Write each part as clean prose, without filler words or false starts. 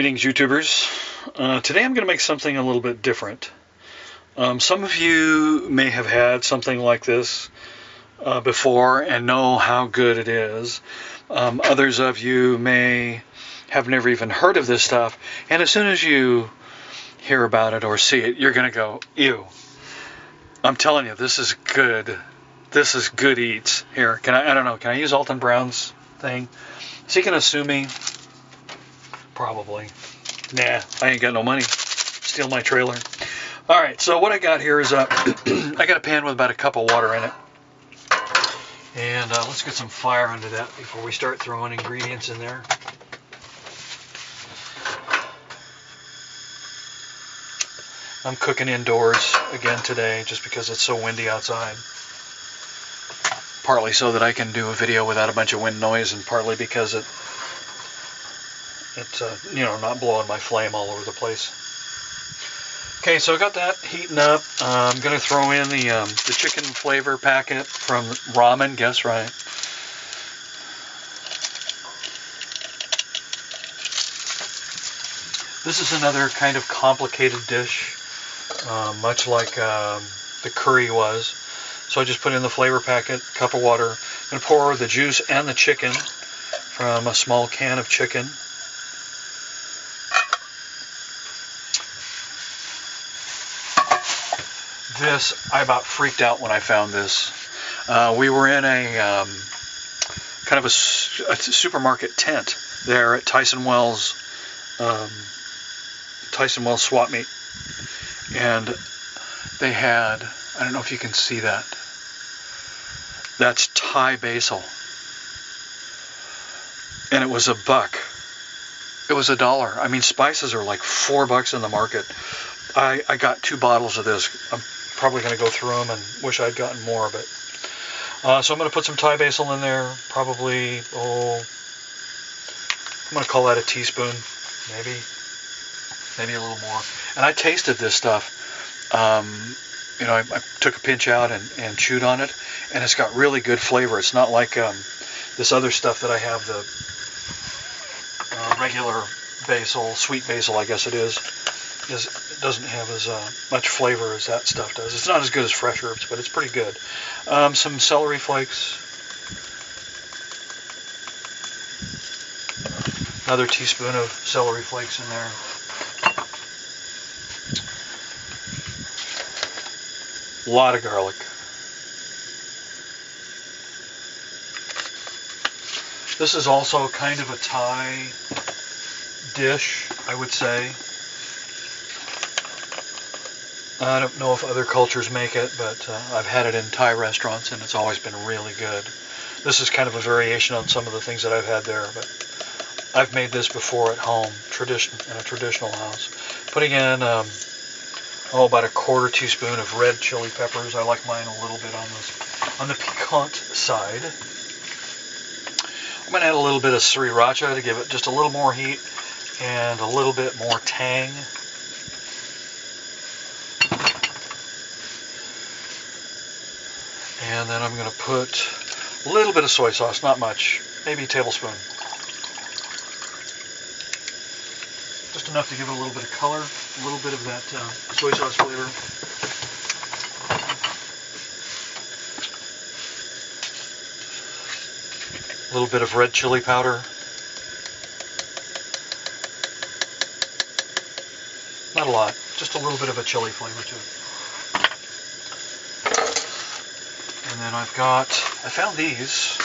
Greetings, YouTubers. Today I'm going to make something a little bit different. Some of you may have had something like this before and know how good it is. Others of you may have never even heard of this stuff, and as soon as you hear about it or see it, you're going to go, ew. I'm telling you, this is good. This is good eats. Here, I don't know, can I use Alton Brown's thing? Is he going to sue me? Probably. Nah, I ain't got no money. Steal my trailer. Alright, so what I got here is I got a pan with about a cup of water in it. And let's get some fire under that before we start throwing ingredients in there. I'm cooking indoors again today just because it's so windy outside. Partly so that I can do a video without a bunch of wind noise, and partly because it's not blowing my flame all over the place. Okay, so I got that heating up. I'm going to throw in the chicken flavor packet from ramen. Guess right. This is another kind of complicated dish, much like the curry was. So I just put in the flavor packet, cup of water. I'm going to pour the juice and the chicken from a small can of chicken. This, I about freaked out when I found this. We were in a kind of a supermarket tent there at Tyson Wells Swap Meet, and they had, I don't know if you can see that. That's Thai basil, and it was $1. It was $1. I mean, spices are like $4 in the market. I got 2 bottles of this. I'm probably going to go through them and wish I'd gotten more, but so I'm going to put some Thai basil in there, probably, I'm going to call that a teaspoon, maybe a little more. And I tasted this stuff. I took a pinch out and chewed on it, and it's got really good flavor. It's not like this other stuff that I have, the regular basil, sweet basil, I guess it is. It doesn't have as much flavor as that stuff does. It's not as good as fresh herbs, but it's pretty good. Some celery flakes. Another teaspoon of celery flakes in there. A lot of garlic. This is also kind of a Thai dish, I would say. I don't know if other cultures make it, but I've had it in Thai restaurants, and it's always been really good. This is kind of a variation on some of the things that I've had there, but I've made this before at home, in a traditional house. Putting in about a 1/4 teaspoon of red chili peppers. I like mine a little bit on the piquant side. I'm going to add a little bit of Sriracha to give it just a little more heat and a little bit more tang. And then I'm going to put a little bit of soy sauce, not much, maybe a tablespoon. Just enough to give it a little bit of color, a little bit of that soy sauce flavor. A little bit of red chili powder. Not a lot, just a little bit of a chili flavor to it. And then I found these,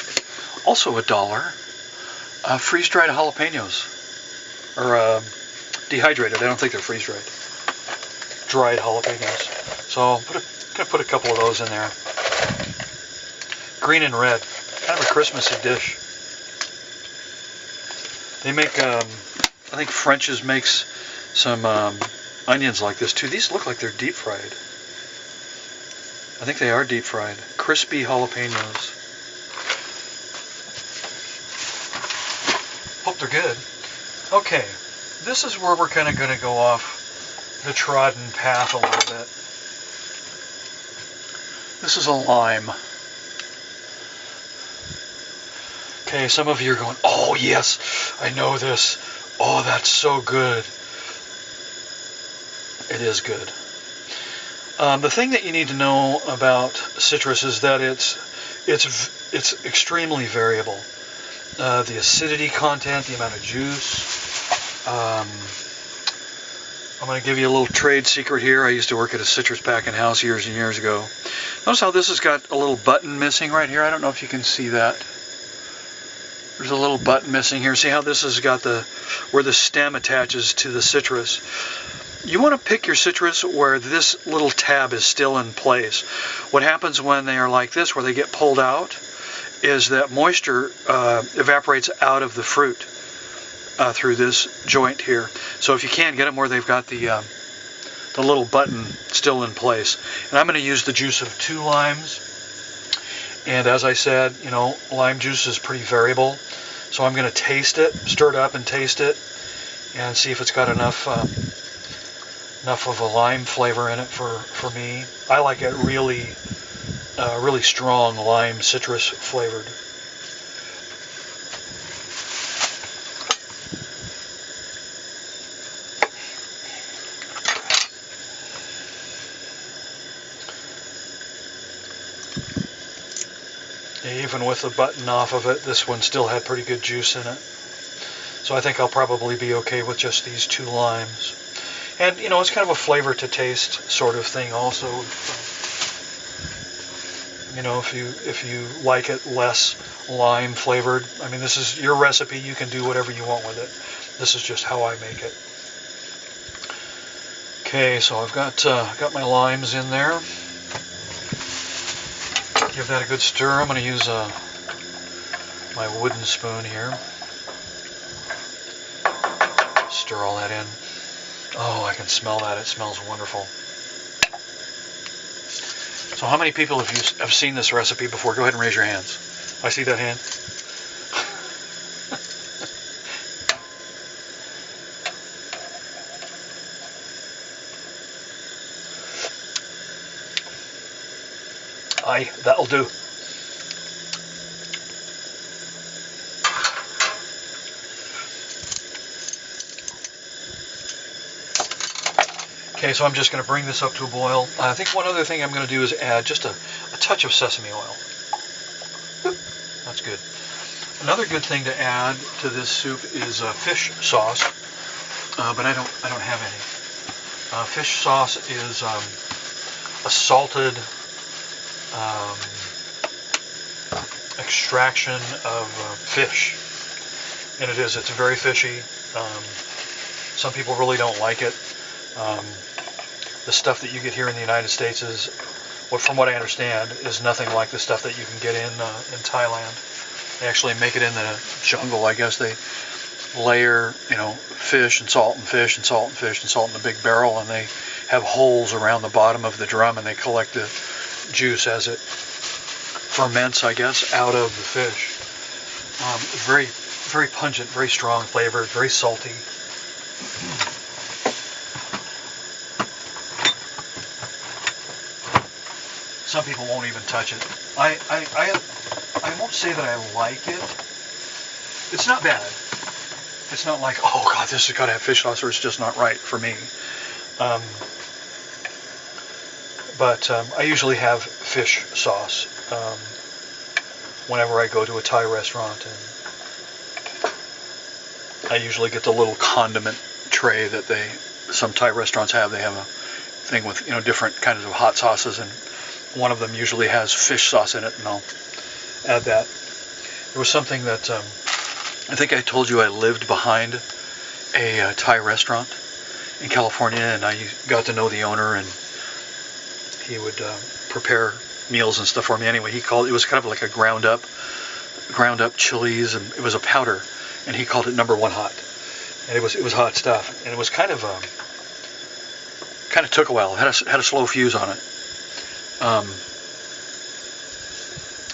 also $1, freeze-dried jalapenos, or dehydrated. I don't think they're freeze-dried. Dried jalapenos. So I'm going to put a couple of those in there. Green and red, kind of a Christmassy dish. They make, I think French's makes some onions like this too. These look like they're deep fried. I think they are deep fried. Crispy jalapenos. Hope they're good. Okay, this is where we're kind of going to go off the trodden path a little bit. This is a lime. Okay, some of you are going, oh yes, I know this. Oh, that's so good. It is good. The thing that you need to know about citrus is that it's extremely variable. The acidity content, the amount of juice. I'm going to give you a little trade secret here. I used to work at a citrus packing house years and years ago. Notice how this has got a little button missing right here? I don't know if you can see that. There's a little button missing here. See how this has got where the stem attaches to the citrus? You want to pick your citrus where this little tab is still in place. What happens when they are like this, where they get pulled out, is that moisture evaporates out of the fruit through this joint here. So if you can, get them where they've got the little button still in place. And I'm going to use the juice of 2 limes. And as I said, you know, lime juice is pretty variable. So I'm going to taste it, stir it up and taste it, and see if it's got enough of a lime flavor in it for me. I like it really strong lime citrus flavored. Even with the button off of it, this one still had pretty good juice in it. So I think I'll probably be okay with just these 2 limes. And, you know, it's kind of a flavor to taste sort of thing also. You know, if you like it less lime flavored, I mean, this is your recipe. You can do whatever you want with it. This is just how I make it. Okay, so I've got my limes in there. Give that a good stir. I'm going to use my wooden spoon here. Stir all that in. Oh, I can smell that. It smells wonderful. So how many people have seen this recipe before? Go ahead and raise your hands. I see that hand. Aye, that'll do. Okay, so I'm just going to bring this up to a boil. I think one other thing I'm going to do is add just a touch of sesame oil. That's good. Another good thing to add to this soup is fish sauce, but I don't have any. Fish sauce is a salted extraction of fish, and it's very fishy. Some people really don't like it. The stuff that you get here in the United States is, from what I understand, is nothing like the stuff that you can get in Thailand. They actually make it in the jungle. I guess they layer, you know, fish and salt and fish and salt and fish and salt in a big barrel, and they have holes around the bottom of the drum, and they collect the juice as it ferments, I guess, out of the fish. Very, very pungent, very strong flavored, very salty. Some people won't even touch it. I won't say that I like it. It's not bad. It's not like, oh God, this has got to have fish sauce, or it's just not right for me. But I usually have fish sauce whenever I go to a Thai restaurant, and I usually get the little condiment tray that some Thai restaurants have. They have a thing with, you know, different kinds of hot sauces, and one of them usually has fish sauce in it, and I'll add that. There was something that I think I told you I lived behind a Thai restaurant in California, and I got to know the owner, and he would prepare meals and stuff for me. Anyway, it was kind of like a ground up chilies, and it was a powder, and he called it #1 hot, and it was hot stuff, and it was kind of took a while. It had a slow fuse on it.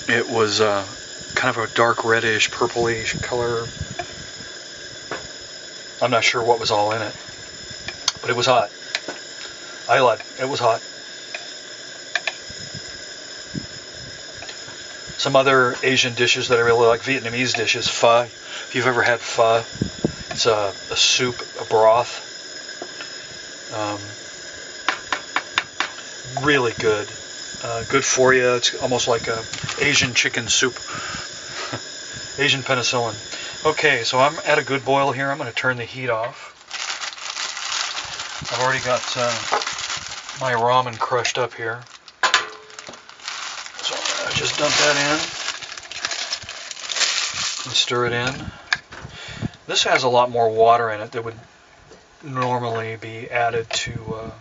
It was kind of a dark reddish, purplish color. I'm not sure what was all in it, but it was hot. It was hot. Some other Asian dishes that I really like, Vietnamese dishes, pho. If you've ever had pho, It's a soup, a broth. Really good. Good for you. It's almost like a Asian chicken soup. Asian penicillin. Okay, so I'm at a good boil here. I'm going to turn the heat off. I've already got my ramen crushed up here. So I'm going to just dump that in and stir it in. This has a lot more water in it that would normally be added to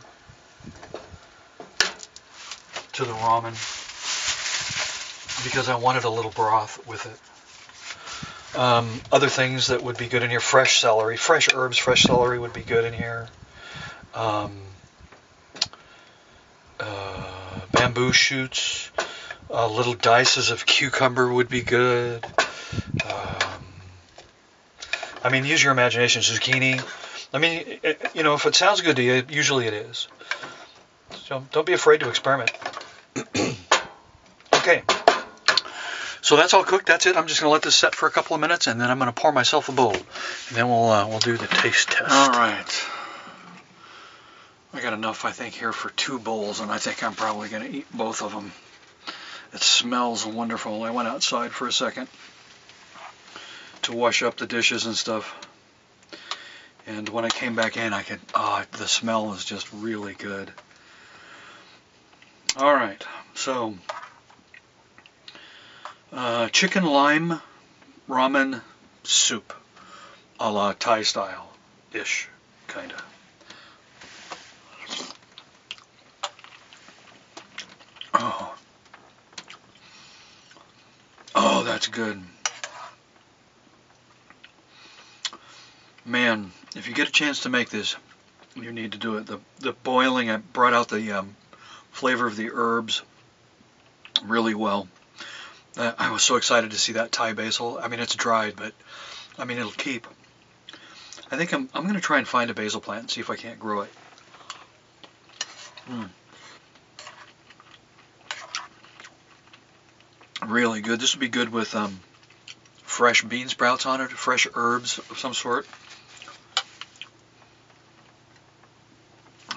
the ramen, because I wanted a little broth with it. Other things that would be good in here: fresh celery, fresh herbs, fresh celery would be good in here. Bamboo shoots, little dices of cucumber would be good. I mean, use your imagination. Zucchini. I mean, if it sounds good to you, usually it is. So don't be afraid to experiment. Okay. So that's all cooked. That's it. I'm just going to let this set for a couple of minutes, and then I'm going to pour myself a bowl, and then we'll do the taste test. All right. I got enough, I think, here for 2 bowls, and I think I'm probably going to eat both of them. It smells wonderful. I went outside for a second to wash up the dishes and stuff, and when I came back in, the smell is just really good. All right, so chicken lime ramen soup, a la Thai style-ish, kind of. Oh, that's good. Man, if you get a chance to make this, you need to do it. The boiling, I brought out the flavor of the herbs really well. I was so excited to see that Thai basil. I mean, it's dried, but I mean, it'll keep. I think I'm going to try and find a basil plant and see if I can't grow it. Really good. This would be good with fresh bean sprouts on it, fresh herbs of some sort.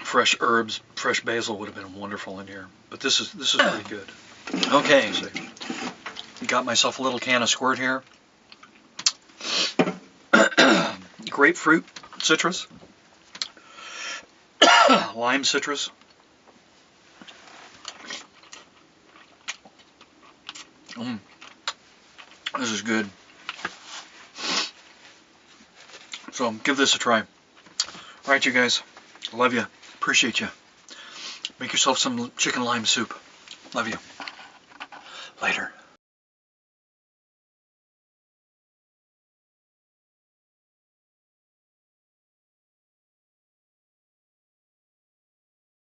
Fresh herbs, fresh basil would have been wonderful in here. But this is pretty good. Okay, so got myself a little can of squirt here. Grapefruit citrus. Lime citrus. This is good. So give this a try. All right, you guys. Love you. Appreciate you. Make yourself some chicken lime soup. Love you. Later.